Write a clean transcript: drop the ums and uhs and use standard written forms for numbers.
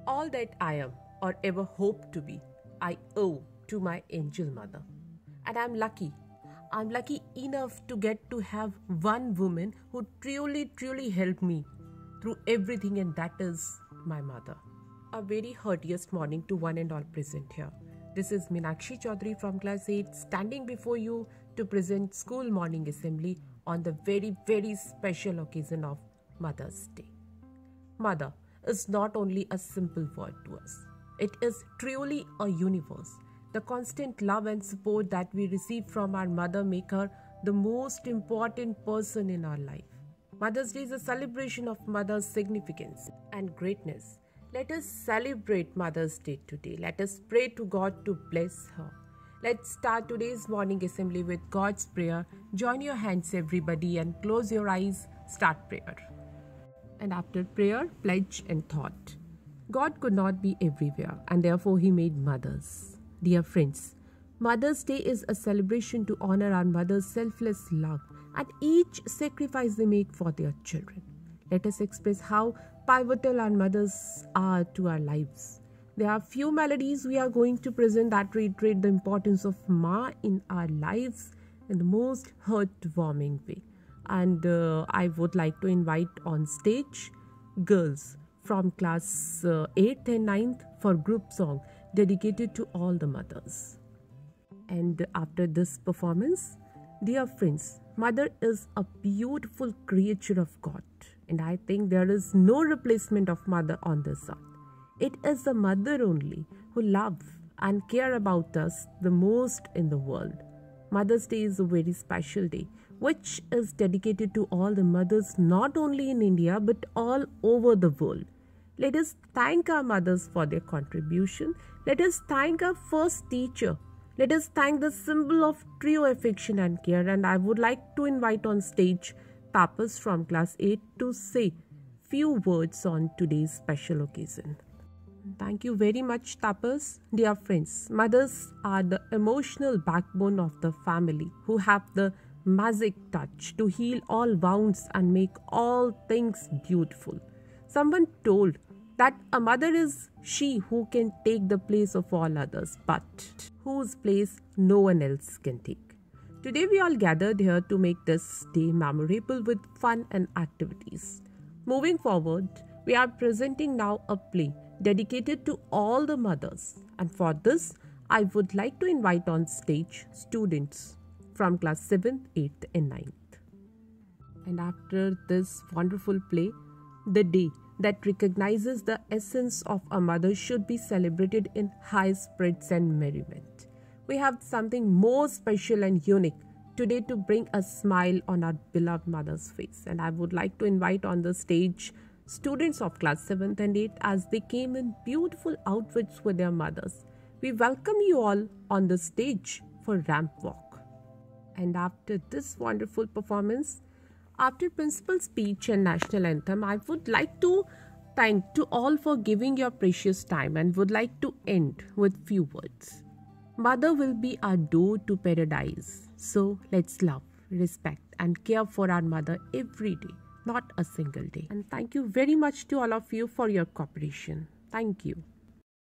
All that I am or ever hope to be, I owe to my angel mother. And I'm lucky. I'm lucky enough to get to have one woman who truly helped me through everything, and that is my mother. A very heartiest morning to one and all present here. This is Meenakshi Chaudhary from class 8 standing before you to present school morning assembly on the very special occasion of Mother's Day. Mother is not only a simple word to us. It is truly a universe. The constant love and support that we receive from our mother make her the most important person in our life. Mother's Day is a celebration of mother's significance and greatness. Let us celebrate Mother's Day today. Let us pray to God to bless her. Let's start today's morning assembly with God's prayer. Join your hands everybody and close your eyes. Start prayer. And after prayer, pledge and thought. God could not be everywhere and therefore He made mothers. Dear friends, Mother's Day is a celebration to honor our mother's selfless love and each sacrifice they make for their children. Let us express how pivotal our mothers are to our lives. There are few melodies we are going to present that reiterate the importance of Ma in our lives in the most heartwarming way. And I would like to invite on stage girls from class 8th and 9th for group song dedicated to all the mothers. And after this performance, dear friends, mother is a beautiful creature of God, and I think there is no replacement of mother on this earth. It is the mother only who loves and care about us the most in the world. Mother's Day is a very special day which is dedicated to all the mothers not only in India but all over the world. Let us thank our mothers for their contribution. Let us thank our first teacher. Let us thank the symbol of true affection and care. And I would like to invite on stage Tapas from class 8 to say few words on today's special occasion. Thank you very much, Tapas. Dear friends, mothers are the emotional backbone of the family who have the magic touch to heal all wounds and make all things beautiful. Someone told that a mother is she who can take the place of all others, but whose place no one else can take. Today we all gathered here to make this day memorable with fun and activities. Moving forward, we are presenting now a play dedicated to all the mothers, and for this I would like to invite on stage students from class 7th, 8th and 9th. And after this wonderful play, the day that recognizes the essence of a mother should be celebrated in high spirits and merriment. We have something more special and unique today to bring a smile on our beloved mother's face, and I would like to invite on the stage students of class 7th and 8th as they came in beautiful outfits with their mothers. We welcome you all on the stage for ramp walk. And after this wonderful performance, after principal speech and national anthem, I would like to thank to all for giving your precious time and would like to end with few words. Mother will be our door to paradise. So let's love, respect and care for our mother every day, not a single day. And thank you very much to all of you for your cooperation. Thank you.